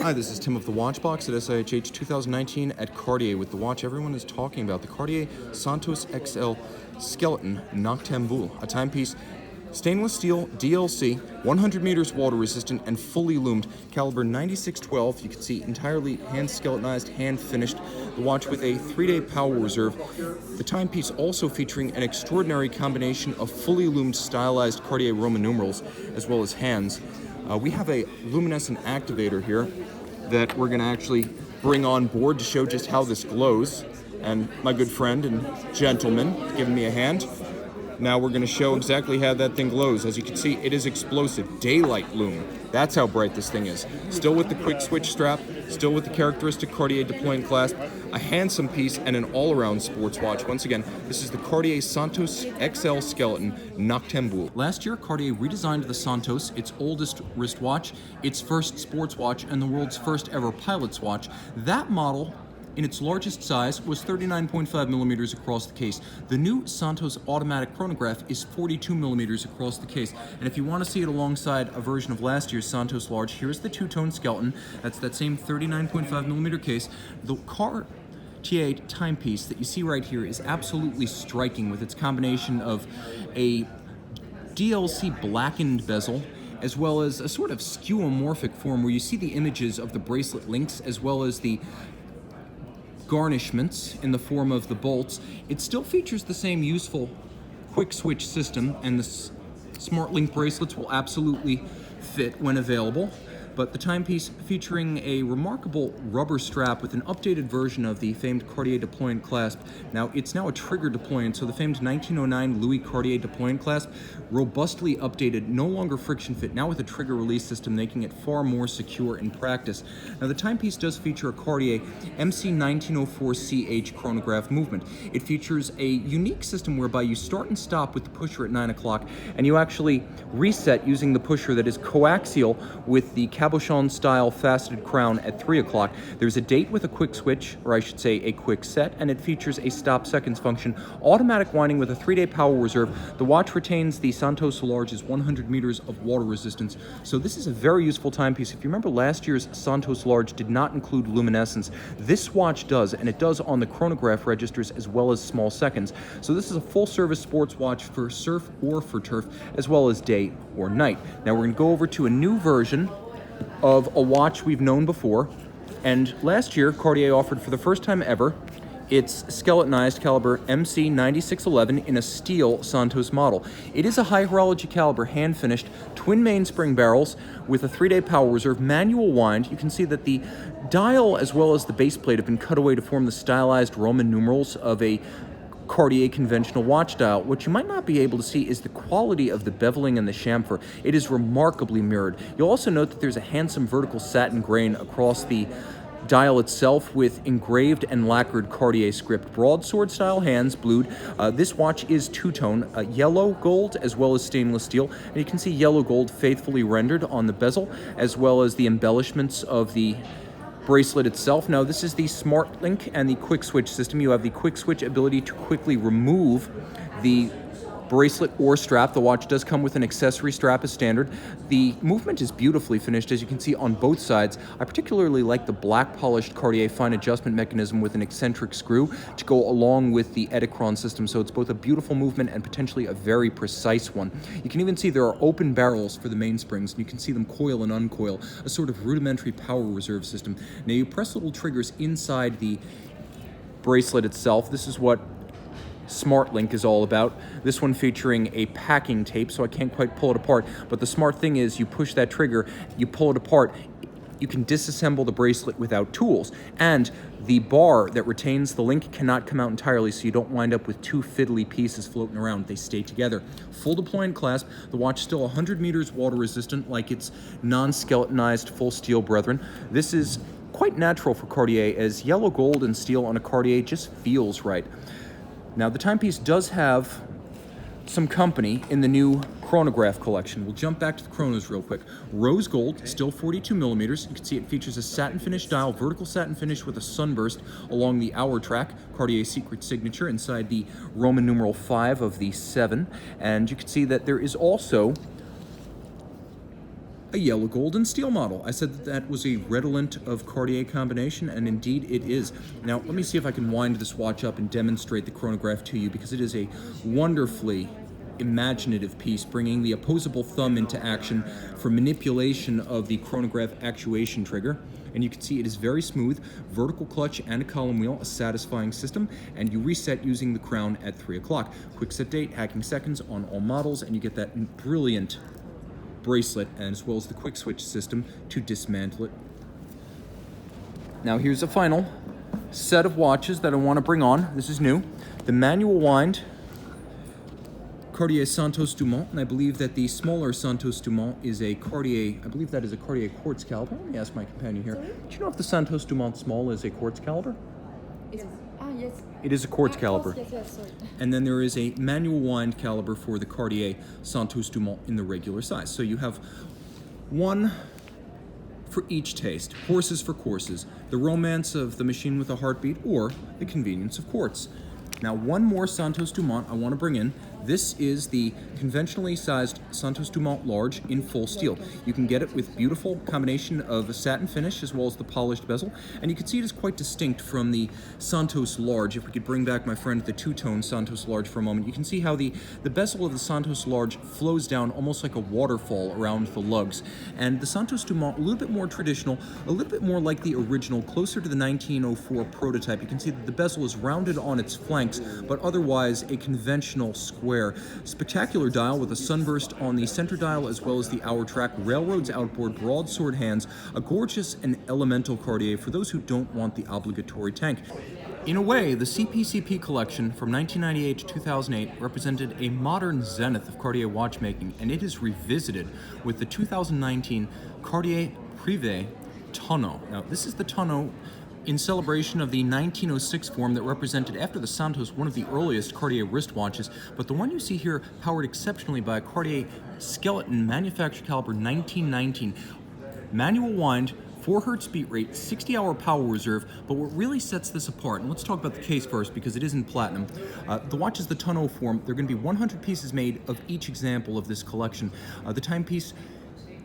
Hi, this is Tim of the Watchbox at SIHH 2019 at Cartier with the watch everyone is talking about, the Cartier Santos XL Skeleton Noctambul, a timepiece, stainless steel DLC, 100 meters water resistant and fully loomed, caliber 9612. You can see entirely hand skeletonized, hand finished. The watch with a 3-day power reserve. The timepiece also featuring an extraordinary combination of fully loomed stylized Cartier Roman numerals as well as hands. We have a Luminescent Activator here that we're going to actually bring on board to show just how this glows. And my good friend and gentleman giving me a hand. Now we're going to show exactly how that thing glows. As you can see, it is explosive. Daylight lume. That's how bright this thing is. Still with the quick switch strap, still with the characteristic Cartier deploying clasp, a handsome piece, and an all-around sports watch. Once again, this is the Cartier Santos XL Skeleton Noctambul. Last year, Cartier redesigned the Santos, its oldest wristwatch, its first sports watch, and the world's first ever pilot's watch. That model, in its largest size, was 39.5 millimeters across the case. The new Santos automatic chronograph is 42 millimeters across the case. And if you want to see it alongside a version of last year's Santos Large, here's the two-tone skeleton. That's that same 39.5 millimeter case. The Cartier timepiece that you see right here is absolutely striking with its combination of a DLC blackened bezel, as well as a sort of skeuomorphic form where you see the images of the bracelet links as well as the garnishments in the form of the bolts. It still features the same useful quick switch system, and the smart link bracelets will absolutely fit when available. But the timepiece featuring a remarkable rubber strap with an updated version of the famed Cartier deployant clasp. Now, it's now a trigger deployant, so the famed 1909 Louis Cartier deployant clasp, robustly updated, no longer friction fit, now with a trigger release system, making it far more secure in practice. Now, the timepiece does feature a Cartier MC1904CH chronograph movement. It features a unique system whereby you start and stop with the pusher at 9 o'clock, and you actually reset using the pusher that is coaxial with the cabochon-style faceted crown at 3 o'clock. There's a date with a quick switch, or I should say a quick set, and it features a stop seconds function, automatic winding with a 3-day power reserve. The watch retains the Santos Large's 100 meters of water resistance, so this is a very useful timepiece. If you remember, last year's Santos Large did not include luminescence. This watch does, and it does on the chronograph registers as well as small seconds. So this is a full-service sports watch for surf or for turf, as well as day or night. Now we're going to go over to a new version of a watch we've known before, and last year Cartier offered for the first time ever its skeletonized caliber MC9611 in a steel Santos model. It is a high horology caliber, hand finished, twin mainspring barrels with a 3-day power reserve, manual wind. You can see that the dial as well as the base plate have been cut away to form the stylized Roman numerals of a Cartier conventional watch dial. What you might not be able to see is the quality of the beveling and the chamfer. It is remarkably mirrored. You'll also note that there's a handsome vertical satin grain across the dial itself with engraved and lacquered Cartier script. Broadsword style hands, blued. This watch is two-tone, yellow gold as well as stainless steel, and you can see yellow gold faithfully rendered on the bezel as well as the embellishments of the bracelet itself. Now, this is the Smart Link and the quick switch system. You have the quick switch ability to quickly remove the bracelet or strap. The watch does come with an accessory strap as standard. The movement is beautifully finished, as you can see on both sides. I particularly like the black polished Cartier fine adjustment mechanism with an eccentric screw to go along with the Edicron system, so it's both a beautiful movement and potentially a very precise one. You can even see there are open barrels for the mainsprings, and you can see them coil and uncoil, a sort of rudimentary power reserve system. Now, you press little triggers inside the bracelet itself. This is what Smart Link is all about. This one featuring a packing tape, so I can't quite pull it apart, but the smart thing is you push that trigger, you pull it apart, you can disassemble the bracelet without tools, and the bar that retains the link cannot come out entirely, so you don't wind up with two fiddly pieces floating around. They stay together. Full deployant clasp. The watch still 100 meters water resistant like its non-skeletonized full steel brethren. This is quite natural for Cartier, as yellow gold and steel on a Cartier just feels right. Now, the timepiece does have some company in the new chronograph collection. We'll jump back to the chronos real quick. Rose gold, still 42 millimeters. You can see it features a satin finish dial, vertical satin finish with a sunburst along the hour track, Cartier's secret signature inside the Roman numeral 5 of the 7. And you can see that there is also a yellow gold and steel model. I said that that was a redolent of Cartier combination, and indeed it is. Now, let me see if I can wind this watch up and demonstrate the chronograph to you, because it is a wonderfully imaginative piece, bringing the opposable thumb into action for manipulation of the chronograph actuation trigger. And you can see it is very smooth, vertical clutch and a column wheel, a satisfying system, and you reset using the crown at 3 o'clock. Quick set date, hacking seconds on all models, and you get that brilliant bracelet, and as well as the quick switch system to dismantle it. Now here's a final set of watches that I want to bring on. This is new. The manual wind Cartier Santos Dumont, and I believe that the smaller Santos Dumont is a Cartier, I believe that is a Cartier quartz caliber. Let me ask my companion here. Sorry? Do you know if the Santos Dumont small is a quartz caliber? Yes. Yes. It is a quartz caliber. Yes, sorry. And then there is a manual wind caliber for the Cartier Santos Dumont in the regular size. So you have one for each taste. Horses for courses. The romance of the machine with a heartbeat, or the convenience of quartz. Now, one more Santos Dumont I want to bring in. This is the conventionally sized Santos Dumont Large in full steel. You can get it with beautiful combination of a satin finish as well as the polished bezel, and you can see it is quite distinct from the Santos Large. If we could bring back, my friend, the two-tone Santos Large for a moment, you can see how the bezel of the Santos Large flows down almost like a waterfall around the lugs. And the Santos Dumont, a little bit more traditional, a little bit more like the original, closer to the 1904 prototype. You can see that the bezel is rounded on its flanks, but otherwise a conventional square. Spectacular dial with a sunburst on the center dial as well as the hour track, railroads outboard, broadsword hands, a gorgeous and elemental Cartier for those who don't want the obligatory tank. In a way, the CPCP collection from 1998 to 2008 represented a modern zenith of Cartier watchmaking, and it is revisited with the 2019 Cartier Privé Tonneau. Now, this is the Tonneau in celebration of the 1906 form that represented, after the Santos, one of the earliest Cartier wristwatches, but the one you see here powered exceptionally by a Cartier skeleton manufactured caliber 1919. Manual wind, 4 Hz beat rate, 60-hour power reserve, but what really sets this apart, and let's talk about the case first because it is in platinum. The watch is the Tonneau form. There are going to be 100 pieces made of each example of this collection. The timepiece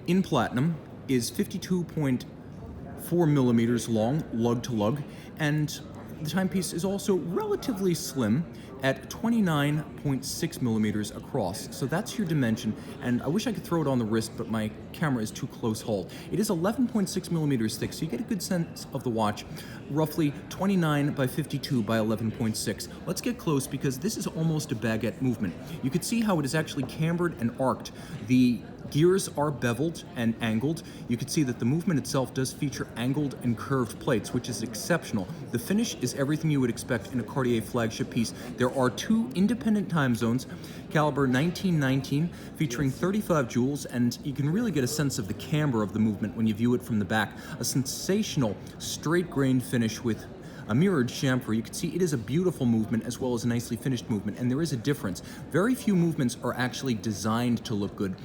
in platinum is 52.4 millimeters long, lug to lug, and the timepiece is also relatively slim at 29.6 millimeters across. So that's your dimension, and I wish I could throw it on the wrist, but my camera is too close hauled. It is 11.6 millimeters thick, so you get a good sense of the watch, roughly 29 by 52 by 11.6. Let's get close because this is almost a baguette movement. You can see how it is actually cambered and arced. The gears are beveled and angled. You can see that the movement itself does feature angled and curved plates, which is exceptional. The finish is everything you would expect in a Cartier flagship piece. There are 2 independent time zones, caliber 1919, featuring 35 jewels, and you can really get a sense of the camber of the movement when you view it from the back. A sensational straight-grained finish with a mirrored chamfer. You can see it is a beautiful movement as well as a nicely finished movement, and there is a difference. Very few movements are actually designed to look good.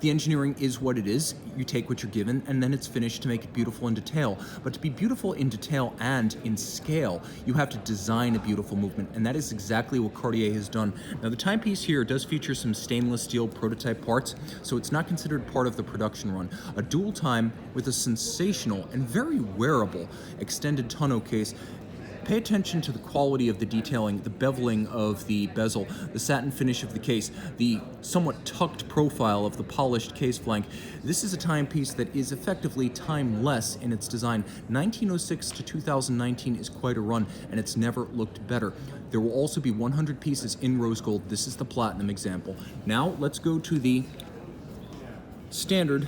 The engineering is what it is. You take what you're given, and then it's finished to make it beautiful in detail. But to be beautiful in detail and in scale, you have to design a beautiful movement, and that is exactly what Cartier has done. Now, the timepiece here does feature some stainless steel prototype parts, so it's not considered part of the production run. A dual time with a sensational and very wearable extended tonneau case. Pay attention to the quality of the detailing, the beveling of the bezel, the satin finish of the case, the somewhat tucked profile of the polished case flank. This is a timepiece that is effectively timeless in its design. 1906 to 2019 is quite a run, and it's never looked better. There will also be 100 pieces in rose gold. This is the platinum example. Now let's go to the standard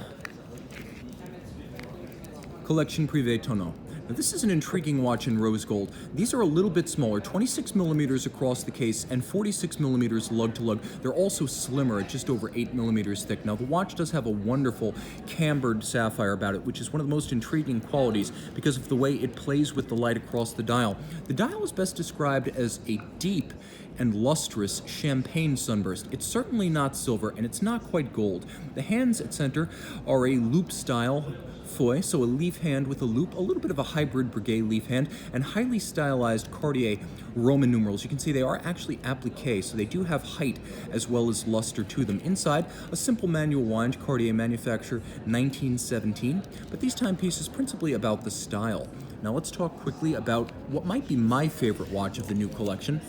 collection Privé Tonneau. Now, this is an intriguing watch in rose gold. These are a little bit smaller, 26 millimeters across the case and 46 millimeters lug to lug. They're also slimmer at just over 8 millimeters thick. Now, the watch does have a wonderful cambered sapphire about it, which is one of the most intriguing qualities because of the way it plays with the light across the dial. The dial is best described as a deep and lustrous champagne sunburst. It's certainly not silver, and it's not quite gold. The hands at center are a loop style fouet, so a leaf hand with a loop, a little bit of a hybrid Breguet leaf hand, and highly stylized Cartier Roman numerals. You can see they are actually applique, so they do have height as well as luster to them. Inside, a simple manual wind, Cartier manufacture 1917, but these timepieces principally about the style. Now let's talk quickly about what might be my favorite watch of the new collection.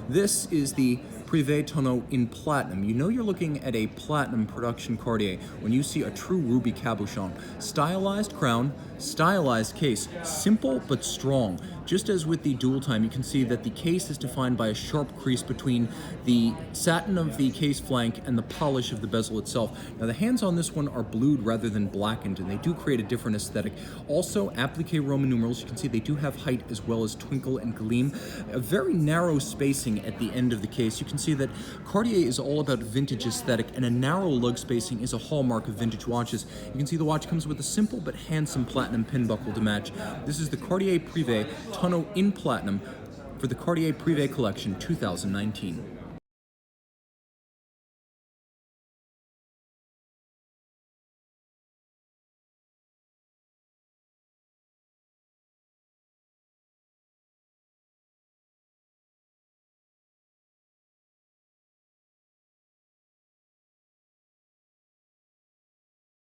This is the Privé Tonneau in platinum. You know you're looking at a platinum production Cartier when you see a true ruby cabochon. Stylized crown, stylized case, simple but strong. Just as with the dual time, you can see that the case is defined by a sharp crease between the satin of the case flank and the polish of the bezel itself. Now the hands on this one are blued rather than blackened, and they do create a different aesthetic. Also, applique Roman numerals, you can see they do have height as well as twinkle and gleam. A very narrow spacing at the end of the case. You can see that Cartier is all about vintage aesthetic, and a narrow lug spacing is a hallmark of vintage watches. You can see the watch comes with a simple but handsome platinum pin buckle to match. This is the Cartier Privé Tonneau in platinum for the Cartier Privé Collection 2019.